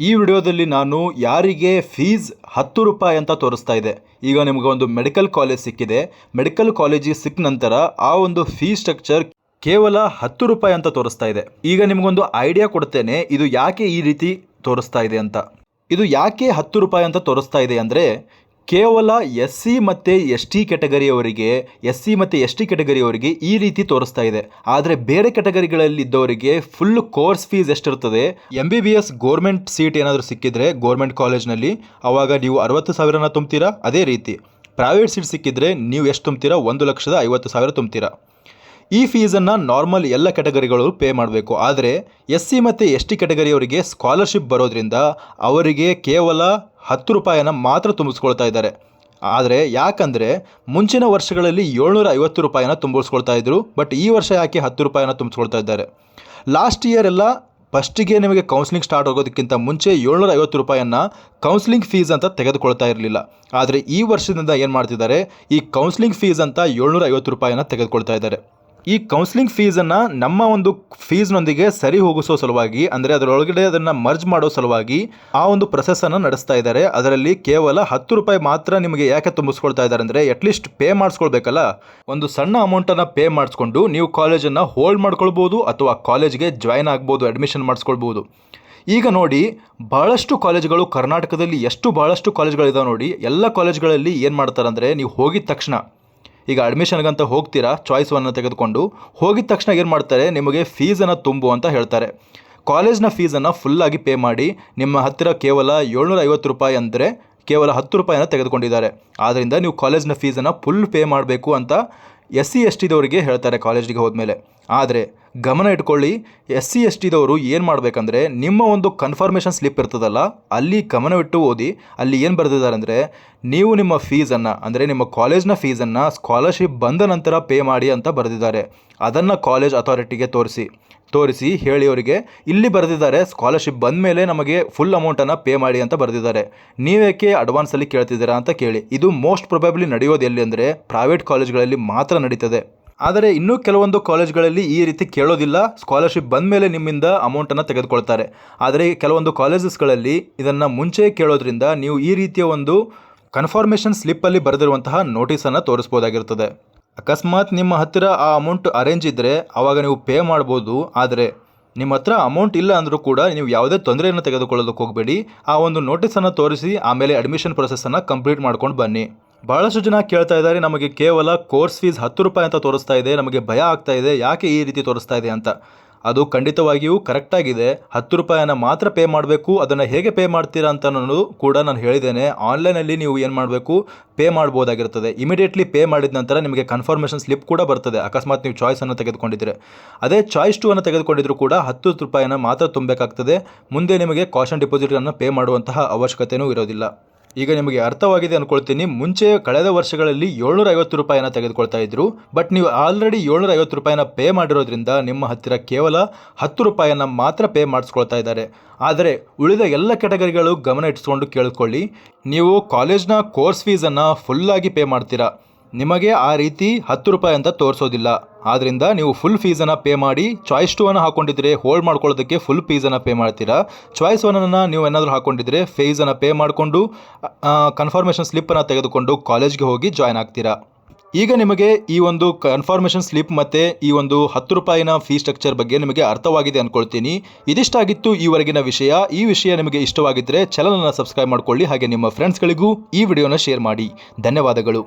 ಈ ವಿಡಿಯೋದಲ್ಲಿ ನಾನು ಯಾರಿಗೆ ಫೀಸ್ 10 ರೂಪಾಯಿ ಅಂತ ತೋರಿಸ್ತಾ ಇದೆ. ಈಗ ನಿಮಗೆ ಒಂದು ಮೆಡಿಕಲ್ ಕಾಲೇಜ್ ಸಿಕ್ಕಿದೆ. ಮೆಡಿಕಲ್ ಕಾಲೇಜಿಗೆ ಸಿಕ್ಕ ನಂತರ ಆ ಒಂದು ಫೀಸ್ ಸ್ಟ್ರಕ್ಚರ್ ಕೇವಲ 10 ರೂಪಾಯಿ ಅಂತ ತೋರಿಸ್ತಾ ಇದೆ. ಈಗ ನಿಮಗೊಂದು ಐಡಿಯಾ ಕೊಡ್ತೇನೆ, ಇದು ಯಾಕೆ ಈ ರೀತಿ ತೋರಿಸ್ತಾ ಇದೆ ಅಂತ. ಇದು ಯಾಕೆ 10 ರೂಪಾಯಿ ಅಂತ ತೋರಿಸ್ತಾ ಇದೆ ಅಂದರೆ, ಕೇವಲ SC ಮತ್ತು ST ಕ್ಯಾಟಗರಿಯವರಿಗೆ ಈ ರೀತಿ ತೋರಿಸ್ತಾ ಇದೆ. ಆದರೆ ಬೇರೆ ಕ್ಯಾಟಗರಿಗಳಲ್ಲಿ ಇದ್ದವರಿಗೆ ಫುಲ್ ಕೋರ್ಸ್ ಫೀಸ್ ಎಷ್ಟಿರ್ತದೆ, MBBS ಗೋರ್ಮೆಂಟ್ ಸೀಟ್ ಏನಾದರೂ ಸಿಕ್ಕಿದ್ರೆ ಗೋರ್ಮೆಂಟ್ ಕಾಲೇಜ್ನಲ್ಲಿ ಆವಾಗ ನೀವು 60,000 ತುಂಬ್ತೀರಾ. ಅದೇ ರೀತಿ ಪ್ರೈವೇಟ್ ಸೀಟ್ ಸಿಕ್ಕಿದ್ರೆ ನೀವು ಎಷ್ಟು ತುಂಬ್ತೀರಾ, 1,50,000 ತುಂಬ್ತೀರಾ. ಈ ಫೀಸನ್ನು ನಾರ್ಮಲ್ ಎಲ್ಲ ಕ್ಯಾಟಗರಿಗಳು ಪೇ ಮಾಡಬೇಕು. ಆದರೆ SC ಮತ್ತು ST ಕ್ಯಾಟಗರಿಯವರಿಗೆ ಸ್ಕಾಲರ್ಶಿಪ್ ಬರೋದ್ರಿಂದ ಅವರಿಗೆ ಕೇವಲ 10 ರೂಪಾಯಿನ ಮಾತ್ರ ತುಂಬಿಸ್ಕೊಳ್ತಾ ಇದ್ದಾರೆ. ಆದರೆ ಯಾಕಂದರೆ ಮುಂಚಿನ ವರ್ಷಗಳಲ್ಲಿ 750 ರೂಪಾಯಿನ ತುಂಬಿಸ್ಕೊಳ್ತಾ ಇದ್ರು. ಬಟ್ ಈ ವರ್ಷ ಯಾಕೆ 10 ರೂಪಾಯಿನ ತುಂಬಿಸ್ಕೊಳ್ತಾ ಇದ್ದಾರೆ? ಲಾಸ್ಟ್ ಇಯರ್ ಎಲ್ಲ ಫಸ್ಟಿಗೆ ನಿಮಗೆ ಕೌನ್ಸಿಲಿಂಗ್ ಸ್ಟಾರ್ಟ್ ಆಗೋದಕ್ಕಿಂತ ಮುಂಚೆ 750 ರೂಪಾಯಿಯನ್ನು ಕೌನ್ಸಿಲಿಂಗ್ ಫೀಸ್ ಅಂತ ತೆಗೆದುಕೊಳ್ತಾ ಇರಲಿಲ್ಲ. ಆದರೆ ಈ ವರ್ಷದಿಂದ ಏನು ಮಾಡ್ತಿದ್ದಾರೆ, ಈ ಕೌನ್ಸಿಲಿಂಗ್ ಫೀಸ್ ಅಂತ 750 ರೂಪಾಯಿನ ತೆಗೆದುಕೊಳ್ತಾ ಇದ್ದಾರೆ. ಈ ಕೌನ್ಸಿಲಿಂಗ್ ಫೀಸನ್ನು ನಮ್ಮ ಒಂದು ಫೀಸ್ನೊಂದಿಗೆ ಸರಿ ಹೋಗಿಸೋ ಸಲುವಾಗಿ, ಅಂದರೆ ಅದರೊಳಗಡೆ ಅದನ್ನು ಮರ್ಜ್ ಮಾಡೋ ಸಲುವಾಗಿ ಆ ಒಂದು ಪ್ರೊಸೆಸನ್ನು ನಡೆಸ್ತಾ ಇದ್ದಾರೆ. ಅದರಲ್ಲಿ ಕೇವಲ 10 ರೂಪಾಯಿ ಮಾತ್ರ ನಿಮಗೆ ಯಾಕೆ ತುಂಬಿಸ್ಕೊಳ್ತಾ ಇದ್ದಾರೆ ಅಂದರೆ, ಅಟ್ಲೀಸ್ಟ್ ಪೇ ಮಾಡಿಸ್ಕೊಳ್ಬೇಕಲ್ಲ. ಒಂದು ಸಣ್ಣ ಅಮೌಂಟನ್ನು ಪೇ ಮಾಡಿಸ್ಕೊಂಡು ನೀವು ಕಾಲೇಜನ್ನು ಹೋಲ್ಡ್ ಮಾಡ್ಕೊಳ್ಬೋದು ಅಥವಾ ಕಾಲೇಜ್ಗೆ ಜಾಯ್ನ್ ಆಗ್ಬೋದು, ಅಡ್ಮಿಷನ್ ಮಾಡಿಸ್ಕೊಳ್ಬೋದು. ಈಗ ನೋಡಿ, ಭಾಳಷ್ಟು ಕಾಲೇಜುಗಳು ಕರ್ನಾಟಕದಲ್ಲಿ ಭಾಳಷ್ಟು ಕಾಲೇಜುಗಳಿದಾವೆ ನೋಡಿ. ಎಲ್ಲ ಕಾಲೇಜುಗಳಲ್ಲಿ ಏನು ಮಾಡ್ತಾರೆ ಅಂದರೆ, ನೀವು ಹೋಗಿದ ತಕ್ಷಣ, ಈಗ ಅಡ್ಮಿಷನ್ಗಂತ ಹೋಗ್ತೀರಾ, ಚಾಯ್ಸ್ 1 ತೆಗೆದುಕೊಂಡು ಹೋಗಿದ ತಕ್ಷಣ ಏನು ಮಾಡ್ತಾರೆ, ನಿಮಗೆ ಫೀಸನ್ನು ತುಂಬು ಅಂತ ಹೇಳ್ತಾರೆ. ಕಾಲೇಜ್ನ ಫೀಸನ್ನು ಫುಲ್ಲಾಗಿ ಪೇ ಮಾಡಿ. ನಿಮ್ಮ ಹತ್ತಿರ ಕೇವಲ 750 ರೂಪಾಯಿ ಅಂದರೆ ಕೇವಲ 10 ರೂಪಾಯಿನ ತೆಗೆದುಕೊಂಡಿದ್ದಾರೆ. ಆದ್ದರಿಂದ ನೀವು ಕಾಲೇಜ್ನ ಫೀಸನ್ನು ಫುಲ್ ಪೇ ಮಾಡಬೇಕು ಅಂತ SC STದವರಿಗೆ ಹೇಳ್ತಾರೆ ಕಾಲೇಜಿಗೆ ಹೋದ್ಮೇಲೆ. ಆದರೆ ಗಮನ ಇಟ್ಕೊಳ್ಳಿ, SC STದವರು ಏನು ಮಾಡಬೇಕಂದ್ರೆ, ನಿಮ್ಮ ಒಂದು ಕನ್ಫರ್ಮೇಷನ್ ಸ್ಲಿಪ್ ಇರ್ತದಲ್ಲ, ಅಲ್ಲಿ ಗಮನವಿಟ್ಟು ಓದಿ. ಅಲ್ಲಿ ಏನು ಬರೆದಿದ್ದಾರೆ ಅಂದರೆ, ನೀವು ನಿಮ್ಮ ಫೀಸನ್ನು, ಅಂದರೆ ನಿಮ್ಮ ಕಾಲೇಜ್ನ ಫೀಸನ್ನು ಸ್ಕಾಲರ್ಶಿಪ್ ಬಂದ ನಂತರ ಪೇ ಮಾಡಿ ಅಂತ ಬರೆದಿದ್ದಾರೆ. ಅದನ್ನು ಕಾಲೇಜ್ ಅಥಾರಿಟಿಗೆ ತೋರಿಸಿ ಹೇಳಿ ಅವರಿಗೆ, ಇಲ್ಲಿ ಬರೆದಿದ್ದಾರೆ ಸ್ಕಾಲರ್ಶಿಪ್ ಬಂದ ಮೇಲೆ ನಮಗೆ ಫುಲ್ ಅಮೌಂಟನ್ನು ಪೇ ಮಾಡಿ ಅಂತ ಬರೆದಿದ್ದಾರೆ, ನೀವೇಕೆ ಅಡ್ವಾನ್ಸಲ್ಲಿ ಕೇಳ್ತಿದ್ದೀರಾ ಅಂತ ಕೇಳಿ. ಇದು ಮೋಸ್ಟ್ ಪ್ರೊಬೆಬ್ಲಿ ನಡೆಯೋದು ಎಲ್ಲಿ ಅಂದರೆ, ಪ್ರೈವೇಟ್ ಕಾಲೇಜ್ಗಳಲ್ಲಿ ಮಾತ್ರ ನಡೀತದೆ. ಆದರೆ ಇನ್ನೂ ಕೆಲವೊಂದು ಕಾಲೇಜ್ಗಳಲ್ಲಿ ಈ ರೀತಿ ಕೇಳೋದಿಲ್ಲ, ಸ್ಕಾಲರ್ಶಿಪ್ ಬಂದ ಮೇಲೆ ನಿಮ್ಮಿಂದ ಅಮೌಂಟನ್ನು ತೆಗೆದುಕೊಳ್ತಾರೆ. ಆದರೆ ಕೆಲವೊಂದು ಕಾಲೇಜಸ್ಗಳಲ್ಲಿ ಇದನ್ನು ಮುಂಚೆ ಕೇಳೋದ್ರಿಂದ ನೀವು ಈ ರೀತಿಯ ಒಂದು ಕನ್ಫರ್ಮೇಷನ್ ಸ್ಲಿಪ್ಪಲ್ಲಿ ಬರೆದಿರುವಂತಹ ನೋಟಿಸನ್ನು ತೋರಿಸ್ಬೋದಾಗಿರ್ತದೆ. ಅಕಸ್ಮಾತ್ ನಿಮ್ಮ ಹತ್ತಿರ ಆ ಅಮೌಂಟ್ ಅರೇಂಜ್ ಇದ್ದರೆ ಆವಾಗ ನೀವು ಪೇ ಮಾಡ್ಬೋದು. ಆದರೆ ನಿಮ್ಮ ಹತ್ರ ಅಮೌಂಟ್ ಇಲ್ಲ ಅಂದರೂ ಕೂಡ ನೀವು ಯಾವುದೇ ತೊಂದರೆಯನ್ನು ತೆಗೆದುಕೊಳ್ಳೋದಕ್ಕೆ ಹೋಗಬೇಡಿ. ಆ ಒಂದು ನೋಟಿಸನ್ನು ತೋರಿಸಿ ಆಮೇಲೆ ಅಡ್ಮಿಷನ್ ಪ್ರೊಸೆಸನ್ನು ಕಂಪ್ಲೀಟ್ ಮಾಡ್ಕೊಂಡು ಬನ್ನಿ. ಭಾಳಷ್ಟು ಜನ ಕೇಳ್ತಾ ಇದ್ದಾರೆ, ನಮಗೆ ಕೇವಲ ಕೋರ್ಸ್ ಫೀಸ್ 10 ರೂಪಾಯಿ ಅಂತ ತೋರಿಸ್ತಾ ಇದೆ, ನಮಗೆ ಭಯ ಆಗ್ತಾ ಇದೆ, ಯಾಕೆ ಈ ರೀತಿ ತೋರಿಸ್ತಾ ಇದೆ ಅಂತ. ಅದು ಖಂಡಿತವಾಗಿಯೂ ಕರೆಕ್ಟಾಗಿದೆ. 10 ರೂಪಾಯಿನ ಮಾತ್ರ ಪೇ ಮಾಡಬೇಕು. ಅದನ್ನು ಹೇಗೆ ಪೇ ಮಾಡ್ತೀರಾ ಅಂತ ಕೂಡ ನಾನು ಹೇಳಿದ್ದೇನೆ. ಆನ್ಲೈನಲ್ಲಿ ನೀವು ಏನು ಮಾಡಬೇಕು, ಪೇ ಮಾಡ್ಬೋದಾಗಿರ್ತದೆ. ಇಮಿಡಿಯೇಟ್ಲಿ ಪೇ ಮಾಡಿದ ನಂತರ ನಿಮಗೆ ಕನ್ಫರ್ಮೇಷನ್ ಸ್ಲಿಪ್ ಕೂಡ ಬರ್ತದೆ. ಅಕಸ್ಮಾತ್ ನೀವು ಚಾಯ್ಸನ್ನು ತೆಗೆದುಕೊಂಡಿದ್ರೆ, ಅದೇ ಚಾಯ್ಸ್ 2 ತೆಗೆದುಕೊಂಡಿದ್ರು ಕೂಡ 10 ರೂಪಾಯಿನ ಮಾತ್ರ ತುಂಬಬೇಕಾಗ್ತದೆ. ಮುಂದೆ ನಿಮಗೆ ಕಾಷನ್ ಡಿಪಾಸಿಟನ್ನು ಪೇ ಮಾಡುವಂತಹ ಅವಶ್ಯಕತೆಯೂ ಇರೋದಿಲ್ಲ. ಈಗ ನಿಮಗೆ ಅರ್ಥವಾಗಿದೆ ಅಂದ್ಕೊಳ್ತೀನಿ. ಮುಂಚೆ ಕಳೆದ ವರ್ಷಗಳಲ್ಲಿ 750 ರೂಪಾಯಿನ ತೆಗೆದುಕೊಳ್ತಾ ಇದ್ರು. ಬಟ್ ನೀವು ಆಲ್ರೆಡಿ 750 ರೂಪಾಯಿನ ಪೇ ಮಾಡಿರೋದ್ರಿಂದ ನಿಮ್ಮ ಹತ್ತಿರ ಕೇವಲ 10 ರೂಪಾಯಿನ ಮಾತ್ರ ಪೇ ಮಾಡಿಸ್ಕೊಳ್ತಾ ಇದ್ದಾರೆ. ಆದರೆ ಉಳಿದ ಎಲ್ಲ ಕ್ಯಾಟಗರಿಗಳು ಗಮನ ಇಟ್ಸ್ಕೊಂಡು ಕೇಳಿಕೊಳ್ಳಿ, ನೀವು ಕಾಲೇಜ್ನ ಕೋರ್ಸ್ ಫೀಸನ್ನು ಫುಲ್ಲಾಗಿ ಪೇ ಮಾಡ್ತೀರಾ, ನಿಮಗೆ ಆ ರೀತಿ 10 ರೂಪಾಯಿ ಅಂತ ತೋರಿಸೋದಿಲ್ಲ. ಆದ್ದರಿಂದ ನೀವು ಫುಲ್ ಫೀಸನ್ನು ಪೇ ಮಾಡಿ. ಚಾಯ್ಸ್ 2 ಹಾಕೊಂಡಿದ್ರೆ ಹೋಲ್ಡ್ ಮಾಡ್ಕೊಳ್ಳೋದಕ್ಕೆ ಫುಲ್ ಫೀಸನ್ನು ಪೇ ಮಾಡ್ತೀರಾ. ಚಾಯ್ಸ್ 1 ನೀವು ಏನಾದರೂ ಹಾಕೊಂಡಿದ್ರೆ ಫೀಸನ್ನು ಪೇ ಮಾಡಿಕೊಂಡು ಕನ್ಫರ್ಮೇಷನ್ ಸ್ಲಿಪ್ಪನ್ನು ತೆಗೆದುಕೊಂಡು ಕಾಲೇಜ್ಗೆ ಹೋಗಿ ಜಾಯ್ನ್ ಆಗ್ತೀರಾ. ಈಗ ನಿಮಗೆ ಈ ಒಂದು ಕನ್ಫರ್ಮೇಷನ್ ಸ್ಲಿಪ್ ಮತ್ತು ಈ ಒಂದು 10 ರೂಪಾಯಿನ ಫೀ ಸ್ಟ್ರಕ್ಚರ್ ಬಗ್ಗೆ ನಿಮಗೆ ಅರ್ಥವಾಗಿದೆ ಅಂದ್ಕೊಳ್ತೀನಿ. ಇದಿಷ್ಟಾಗಿತ್ತು ಈವರೆಗಿನ ವಿಷಯ. ಈ ವಿಷಯ ನಿಮಗೆ ಇಷ್ಟವಾಗಿದ್ದರೆ ಚಾನಲನ್ನು ಸಬ್ಸ್ಕ್ರೈಬ್ ಮಾಡಿಕೊಳ್ಳಿ. ಹಾಗೆ ನಿಮ್ಮ ಫ್ರೆಂಡ್ಸ್ಗಳಿಗೂ ಈ ವಿಡಿಯೋನ ಶೇರ್ ಮಾಡಿ. ಧನ್ಯವಾದಗಳು.